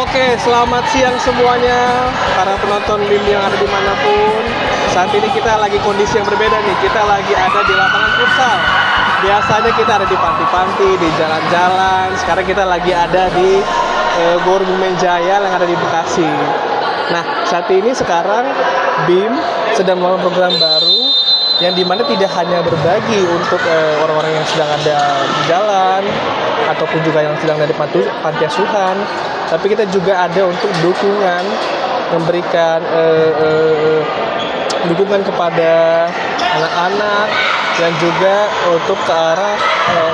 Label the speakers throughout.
Speaker 1: Oke, selamat siang semuanya para penonton BIM yang ada dimanapun. Saat ini kita lagi kondisi yang berbeda nih. Kita lagi ada di lapangan futsal. Biasanya kita ada di panti-panti, di jalan-jalan. Sekarang kita lagi ada di Gor Bumen Jaya yang ada di Bekasi. Nah, saat ini sekarang BIM sedang melakukan program baru yang dimana tidak hanya berbagi untuk orang-orang yang sedang ada di jalan ataupun juga yang sedang ada di panti asuhan, tapi kita juga ada untuk dukungan, memberikan dukungan kepada anak-anak dan juga untuk ke arah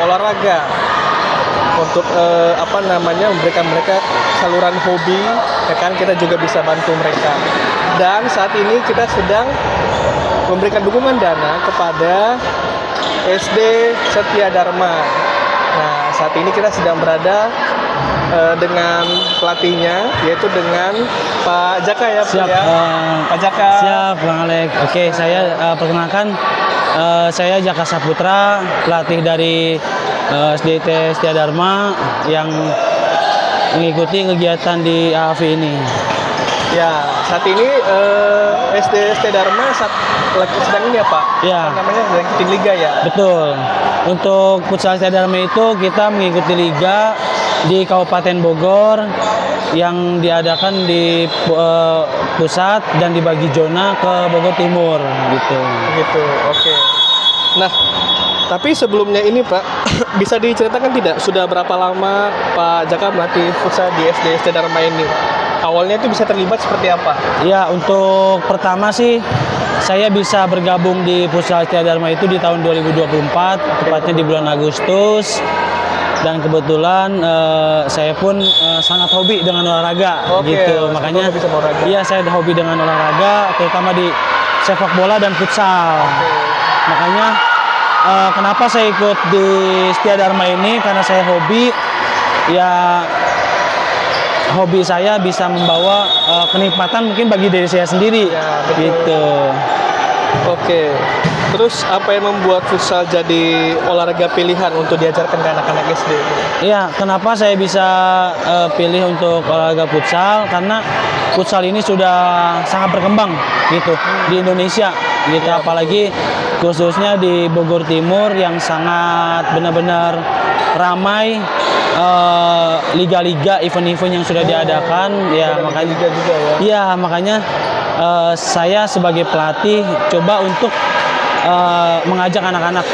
Speaker 1: olahraga untuk memberikan mereka saluran hobi, ya kan, kita juga bisa bantu mereka. Dan saat ini kita sedang memberikan dukungan dana kepada SD Setia Dharma. Nah, saat ini kita sedang berada dengan pelatihnya, yaitu dengan Pak Jaka ya.
Speaker 2: Siap,
Speaker 1: ya? Pak Jaka.
Speaker 2: Siap, Bang Alek. Oke, saya perkenalkan, saya Jaka Saputra, pelatih dari SDT Setia Dharma yang mengikuti kegiatan di AAV ini.
Speaker 1: Ya, saat ini SD Setia Dharma sedang ini ya Pak?
Speaker 2: Ya.
Speaker 1: Apa namanya, sedang ikutin liga ya?
Speaker 2: Betul. Untuk futsal Setia Dharma itu kita mengikuti liga di Kabupaten Bogor yang diadakan di pusat dan dibagi zona ke Bogor Timur gitu.
Speaker 1: Gitu, oke. Nah, tapi sebelumnya ini Pak, bisa diceritakan tidak sudah berapa lama Pak Jaka melatih futsal di SD Setia Dharma ini? Awalnya itu bisa terlibat seperti apa?
Speaker 2: Ya, untuk pertama sih saya bisa bergabung di futsal Setia Dharma itu di tahun 2024, tepatnya di bulan Agustus. Dan kebetulan saya pun sangat hobi dengan olahraga.
Speaker 1: Oke,
Speaker 2: gitu. Makanya
Speaker 1: bisa olahraga.
Speaker 2: iya, saya hobi dengan olahraga, terutama di sepak bola dan futsal. Makanya kenapa saya ikut di Setia Dharma ini, karena saya hobi, ya hobi saya bisa membawa kenikmatan mungkin bagi diri saya sendiri.
Speaker 1: Ya, betul.
Speaker 2: Gitu.
Speaker 1: Oke. Terus apa yang membuat futsal jadi olahraga pilihan untuk diajarkan ke anak-anak SD?
Speaker 2: Iya, kenapa saya bisa pilih untuk olahraga futsal? Karena futsal ini sudah sangat berkembang gitu di Indonesia gitu,
Speaker 1: Ya,
Speaker 2: apalagi khususnya di Bogor Timur yang sangat benar-benar ramai liga-liga, event-event yang sudah diadakan. Ya, makanya
Speaker 1: liga juga ya.
Speaker 2: Iya, makanya saya sebagai pelatih coba untuk mengajak anak-anak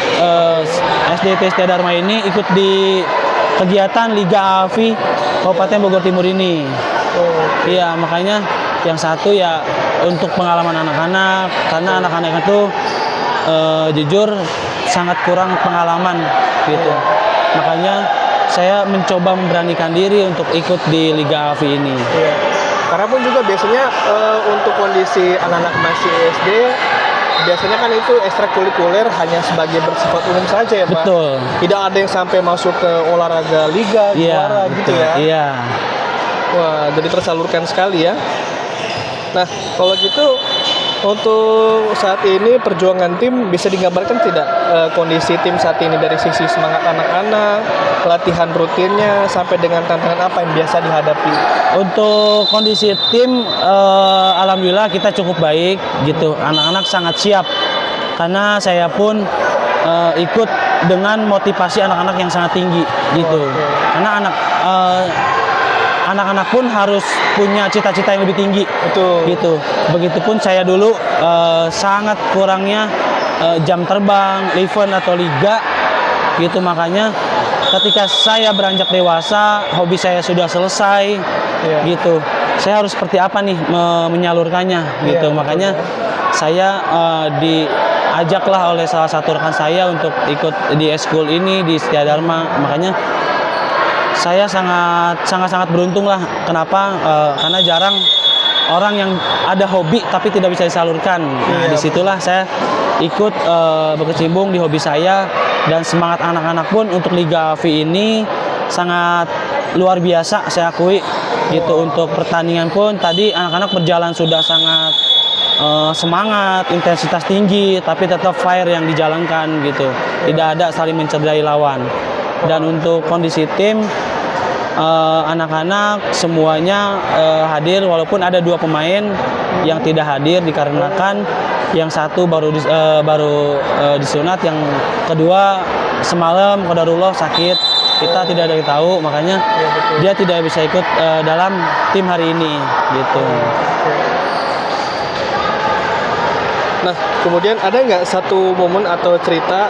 Speaker 2: SDT Setia Dharma ini ikut di kegiatan Liga AAV Kabupaten Bogor Timur ini. Iya, makanya yang satu ya untuk pengalaman anak-anak, karena anak-anak itu jujur sangat kurang pengalaman gitu. Makanya saya mencoba memberanikan diri untuk ikut di Liga AAV ini.
Speaker 1: Iya. Karena pun juga biasanya untuk kondisi anak-anak masih SD, biasanya kan itu ekstrakurikuler hanya sebagai bersifat umum saja ya Pak?
Speaker 2: Betul.
Speaker 1: Tidak ada yang sampai masuk ke olahraga liga, juara gitu ya?
Speaker 2: Iya.
Speaker 1: Wah, jadi tersalurkan sekali ya. Nah, kalau gitu untuk saat ini perjuangan tim bisa digambarkan tidak kondisi tim saat ini dari sisi semangat anak-anak, latihan rutinnya, sampai dengan tantangan apa yang biasa dihadapi?
Speaker 2: Untuk kondisi tim, alhamdulillah kita cukup baik gitu. Anak-anak sangat siap karena saya pun ikut dengan motivasi anak-anak yang sangat tinggi gitu. Karena anak-anak pun harus punya cita-cita yang lebih tinggi.
Speaker 1: Betul.
Speaker 2: Gitu. Begitupun saya dulu sangat kurangnya jam terbang, event atau liga gitu. Makanya ketika saya beranjak dewasa, hobi saya sudah selesai, gitu. Saya harus seperti apa nih menyalurkannya gitu. Makanya saya diajaklah oleh salah satu rekan saya untuk ikut di eskul ini di Setia Dharma. Makanya saya sangat beruntung lah. Kenapa? Karena jarang orang yang ada hobi tapi tidak bisa disalurkan. Nah, disitulah saya ikut berkecimpung di hobi saya, dan semangat anak-anak pun untuk Liga AAV ini sangat luar biasa saya akui gitu. Untuk pertandingan pun tadi anak-anak berjalan sudah sangat semangat, intensitas tinggi, tapi tetap fire yang dijalankan gitu. Tidak ada saling mencederai lawan. Dan untuk kondisi tim, anak-anak semuanya hadir, walaupun ada 2 pemain yang tidak hadir dikarenakan yang satu baru disunat, yang kedua semalam qadarullah sakit, kita tidak ada yang tahu, makanya dia tidak bisa ikut dalam tim hari ini gitu.
Speaker 1: Nah, kemudian ada nggak satu momen atau cerita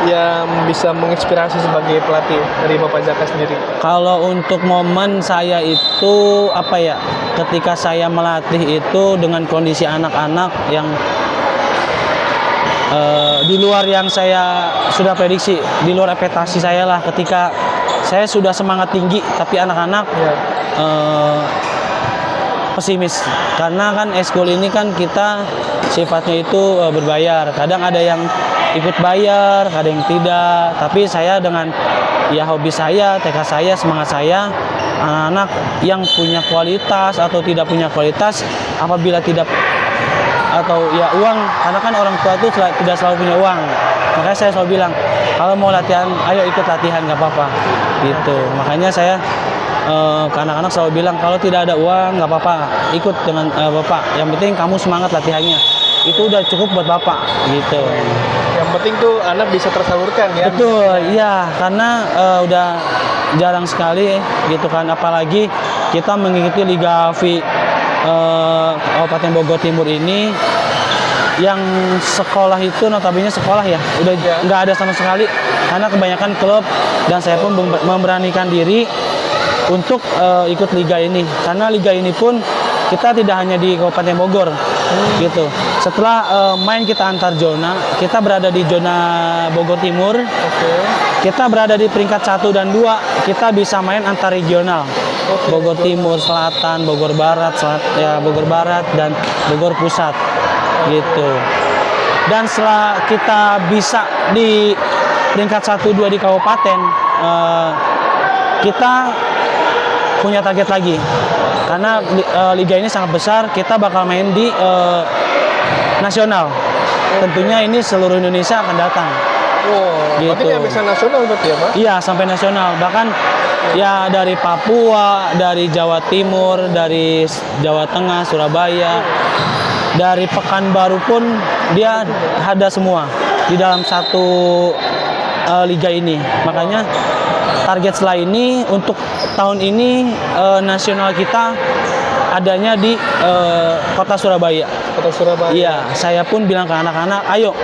Speaker 1: yang bisa menginspirasi sebagai pelatih dari Bapak Jaka sendiri?
Speaker 2: Kalau untuk momen saya itu apa ya, ketika saya melatih itu dengan kondisi anak-anak yang di luar yang saya sudah prediksi, di luar ekspektasi saya lah. Ketika saya sudah semangat tinggi, tapi anak-anak pesimis, karena kan eskul ini kan kita sifatnya itu berbayar. Kadang ada yang ikut bayar, kadang yang tidak. Tapi saya dengan ya hobi saya, tekad saya, semangat saya, anak-anak yang punya kualitas atau tidak punya kualitas, apabila tidak atau ya uang, karena kan orang tua itu tidak selalu punya uang, makanya saya selalu bilang kalau mau latihan ayo ikut latihan, nggak apa-apa gitu. Makanya saya ke anak-anak selalu bilang kalau tidak ada uang nggak apa-apa, ikut dengan bapak, yang penting kamu semangat latihannya, itu udah cukup buat bapak gitu.
Speaker 1: Yang penting tuh anak bisa tersalurkan ya.
Speaker 2: Betul, iya, karena udah jarang sekali gitu kan, apalagi kita mengikuti Liga V Kabupaten Bogor Timur ini, yang sekolah itu notabene sekolah ya udah nggak ada sama sekali, karena kebanyakan klub, dan saya pun memberanikan diri untuk ikut liga ini, karena liga ini pun kita tidak hanya di Kabupaten Bogor gitu. Setelah main kita antar zona, kita berada di zona Bogor Timur, kita berada di peringkat 1 dan 2, kita bisa main antar regional. Bogor Timur, Selatan, Bogor Barat, Bogor Barat dan Bogor Pusat gitu. Dan setelah kita bisa di peringkat 1-2 di kabupaten, kita punya target lagi, karena liga ini sangat besar, kita bakal main di nasional. Tentunya ini seluruh Indonesia akan datang.
Speaker 1: Wow,
Speaker 2: gitu.
Speaker 1: berarti bisa nasional berarti ya, Pak?
Speaker 2: Iya, sampai nasional. Bahkan ya dari Papua, dari Jawa Timur, dari Jawa Tengah, Surabaya, dari Pekanbaru pun dia ada semua di dalam satu liga ini. Makanya target setelah ini untuk tahun ini nasional kita adanya di kota Surabaya.
Speaker 1: Kota Surabaya.
Speaker 2: Iya, saya pun bilang ke anak-anak, ayo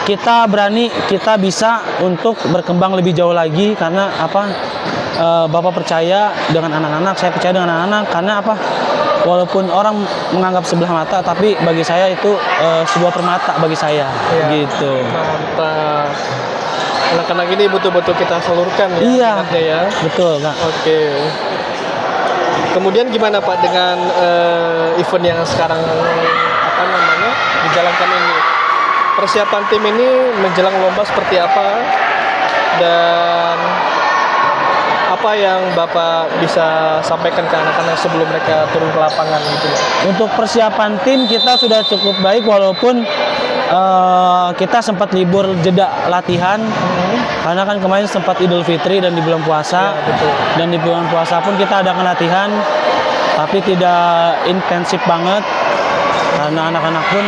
Speaker 2: kita berani, kita bisa untuk berkembang lebih jauh lagi, karena apa? Bapak percaya dengan anak-anak, saya percaya dengan anak-anak, karena apa? Walaupun orang menganggap sebelah mata, tapi bagi saya itu sebuah permata bagi saya, gitu.
Speaker 1: Mantap. Anak-anak ini betul-betul kita salurkan ya.
Speaker 2: Iya,
Speaker 1: ya.
Speaker 2: betul, Kak.
Speaker 1: Oke. Kemudian gimana Pak dengan event yang sekarang dijalankan ini? Persiapan tim ini menjelang lomba seperti apa? Dan apa yang Bapak bisa sampaikan ke anak-anak sebelum mereka turun ke lapangan gitu?
Speaker 2: Untuk persiapan tim kita sudah cukup baik, walaupun kita sempat libur jeda latihan, karena kan kemarin sempat Idul Fitri dan di bulan puasa, dan di bulan puasa pun kita adakan latihan, tapi tidak intensif banget karena anak-anak pun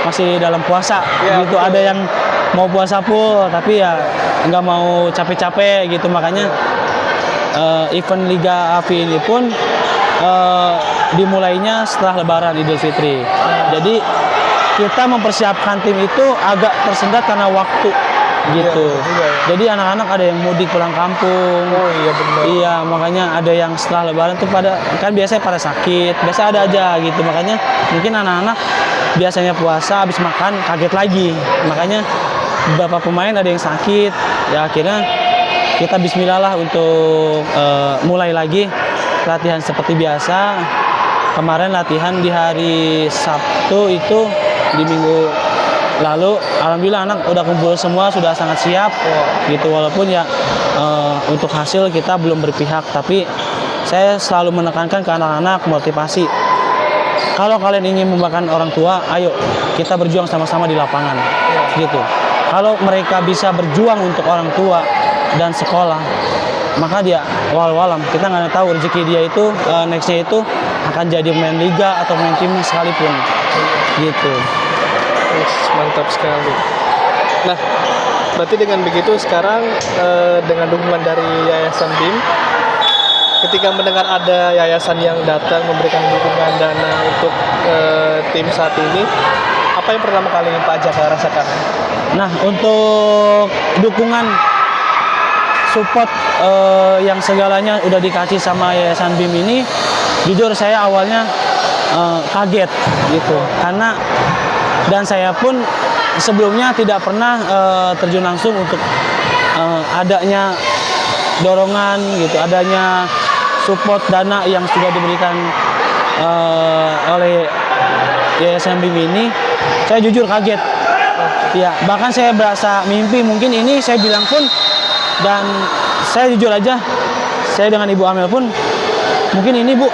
Speaker 2: masih dalam puasa gitu. Ada yang mau puasa pun tapi ya nggak mau capek-capek gitu, makanya event Liga AV ini pun dimulainya setelah Lebaran Idul Fitri. Jadi kita mempersiapkan tim itu agak tersendat karena waktu gitu. Jadi anak-anak ada yang mudik pulang kampung.
Speaker 1: Oh iya benar.
Speaker 2: Iya, makanya ada yang setelah Lebaran tuh kan biasanya pada sakit, biasa ada aja gitu. Makanya mungkin anak-anak biasanya puasa habis makan kaget lagi. Makanya beberapa pemain ada yang sakit. Ya akhirnya kita bismillah lah untuk mulai lagi latihan seperti biasa. Kemarin latihan di hari Sabtu itu di minggu lalu, alhamdulillah anak udah kumpul semua, sudah sangat siap gitu. Walaupun ya untuk hasil kita belum berpihak, tapi saya selalu menekankan ke anak-anak, motivasi. Kalau kalian ingin membanggakan orang tua, ayo kita berjuang sama-sama di lapangan gitu. Kalau mereka bisa berjuang untuk orang tua dan sekolah, maka dia walau kita nggak tahu rezeki dia itu nextnya itu akan jadi pemain liga atau pemain timnas sekalipun gitu.
Speaker 1: Yes, mantap sekali. Nah, berarti dengan begitu sekarang dengan dukungan dari Yayasan BIM, ketika mendengar ada yayasan yang datang memberikan dukungan dana untuk tim saat ini, apa yang pertama kali Pak Jaka rasakan?
Speaker 2: Nah, untuk dukungan support yang segalanya udah dikasih sama Yayasan BIM ini, jujur saya awalnya kaget gitu, karena dan saya pun sebelumnya tidak pernah terjun langsung untuk adanya dorongan gitu, adanya support dana yang sudah diberikan oleh Yayasan BIM ini. Saya jujur kaget ya, bahkan saya berasa mimpi mungkin ini, saya bilang pun, dan saya jujur aja, saya dengan Ibu Amel pun mungkin ini Bu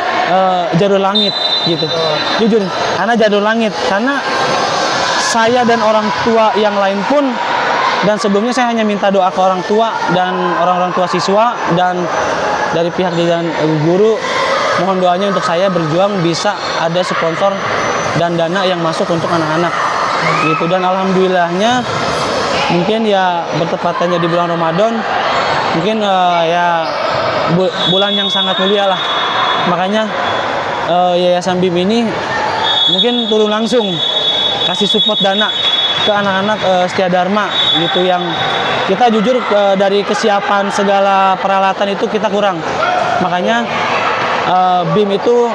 Speaker 2: jalur langit gitu, jujur, karena jalur langit, karena saya dan orang tua yang lain pun, dan sebelumnya saya hanya minta doa ke orang tua dan orang-orang tua siswa dan dari pihak dan guru, mohon doanya untuk saya berjuang bisa ada sponsor dan dana yang masuk untuk anak-anak gitu. Dan alhamdulillahnya mungkin ya bertepatannya di bulan Ramadan, mungkin ya bulan yang sangat mulia lah, makanya Yayasan BIM ini mungkin turun langsung kasih support dana ke anak-anak Setia Dharma gitu, yang kita jujur dari kesiapan segala peralatan itu kita kurang, makanya BIM itu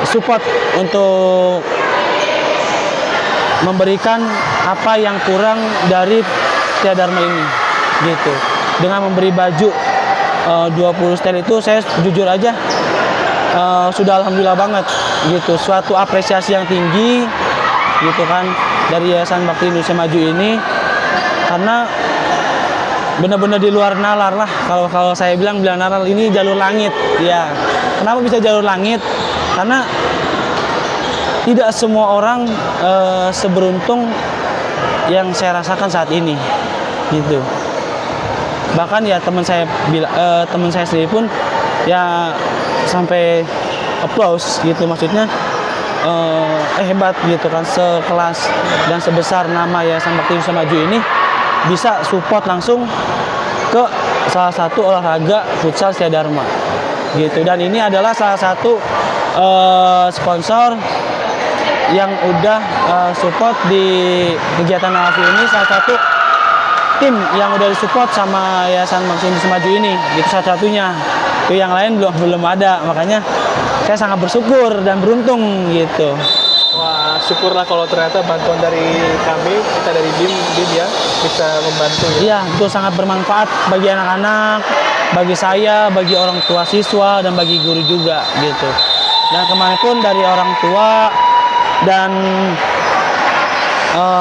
Speaker 2: support untuk memberikan apa yang kurang dari Setia Dharma ini gitu, dengan memberi baju 20 setel itu saya jujur aja sudah alhamdulillah banget gitu, suatu apresiasi yang tinggi gitu kan dari Yayasan Bakti Indonesia Maju ini, karena benar-benar di luar nalar lah, kalau saya bilang nalar, ini jalur langit ya. Kenapa bisa jalur langit? Karena tidak semua orang seberuntung yang saya rasakan saat ini gitu. Bahkan ya teman saya sendiri pun ya sampai applause gitu, maksudnya hebat gitu kan, sekelas dan sebesar nama Yayasan Bakti Indonesia Maju ini bisa support langsung ke salah satu olahraga futsal Setia Dharma gitu. Dan ini adalah salah satu sponsor yang udah support di kegiatan AFI ini, salah satu tim yang udah disupport sama Yayasan Bakti Indonesia Maju ini gitu, salah satunya. Itu yang lain belum ada, makanya saya sangat bersyukur dan beruntung gitu.
Speaker 1: Wah, syukurlah kalau ternyata bantuan dari kami, kita dari BIM ya, bisa membantu ya.
Speaker 2: Iya, itu sangat bermanfaat bagi anak-anak, bagi saya, bagi orang tua siswa, dan bagi guru juga gitu. Dan kemarin pun dari orang tua dan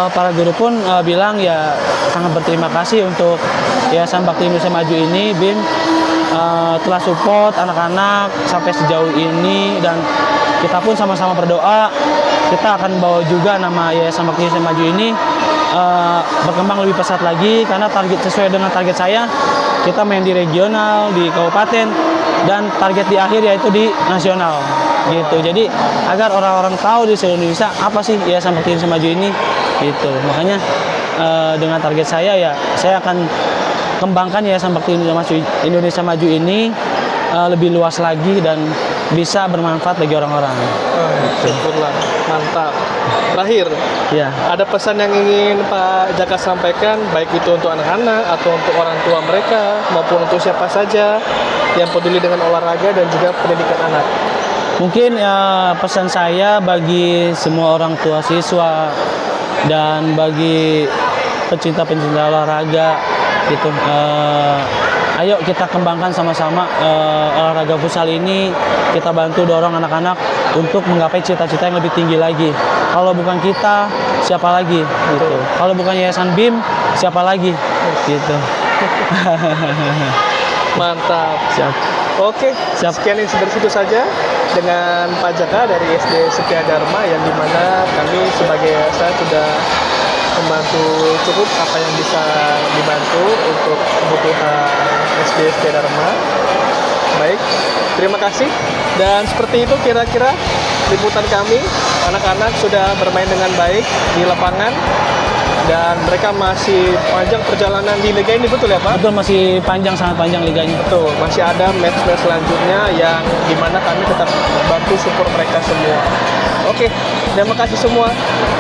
Speaker 2: para guru pun bilang ya sangat berterima kasih untuk Yayasan Bakti Indonesia Maju ini, BIM telah support anak-anak sampai sejauh ini, dan kita pun sama-sama berdoa kita akan bawa juga nama Yayasan Bakti Indonesia Maju ini berkembang lebih pesat lagi, karena target sesuai dengan target saya, kita main di regional, di kabupaten, dan target di akhir yaitu di nasional gitu. Jadi agar orang-orang tahu di seluruh Indonesia apa sih Yayasan Bakti Indonesia Maju ini gitu. Makanya dengan target saya ya saya akan kembangkan Yayasan Bakti Indonesia Maju ini lebih luas lagi dan bisa bermanfaat bagi orang-orang.
Speaker 1: Syukurlah, mantap. Terakhir,
Speaker 2: ya,
Speaker 1: ada pesan yang ingin Pak Jaka sampaikan, baik itu untuk anak-anak atau untuk orang tua mereka, maupun untuk siapa saja yang peduli dengan olahraga dan juga pendidikan anak.
Speaker 2: Mungkin pesan saya bagi semua orang tua siswa dan bagi pecinta-pecinta olahraga gitu, ayo kita kembangkan sama-sama olahraga futsal ini, kita bantu dorong anak-anak untuk menggapai cita-cita yang lebih tinggi lagi. Kalau bukan kita, siapa lagi gitu. Kalau bukan Yayasan BIM, siapa lagi gitu.
Speaker 1: Mantap.
Speaker 2: Siap.
Speaker 1: Oke,
Speaker 2: Siap.
Speaker 1: sekian dari situ saja dengan Pak Jaka dari SD Setia Dharma, yang dimana kami sebagai yayasan sudah membantu cukup apa yang bisa dibantu untuk kebutuhan SD Dharma. Baik, terima kasih. Dan seperti itu kira-kira liputan kami. Anak-anak sudah bermain dengan baik di lapangan dan mereka masih panjang perjalanan di liga ini, betul ya Pak?
Speaker 2: Betul, masih panjang, sangat panjang liganya.
Speaker 1: Betul, masih ada match-match selanjutnya yang dimana kami tetap bantu support mereka semua. Oke, terima kasih semua.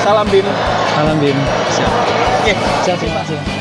Speaker 1: Salam Bim.
Speaker 2: Salam Bim.
Speaker 1: Siap. Oke,
Speaker 2: Siap, terima kasih.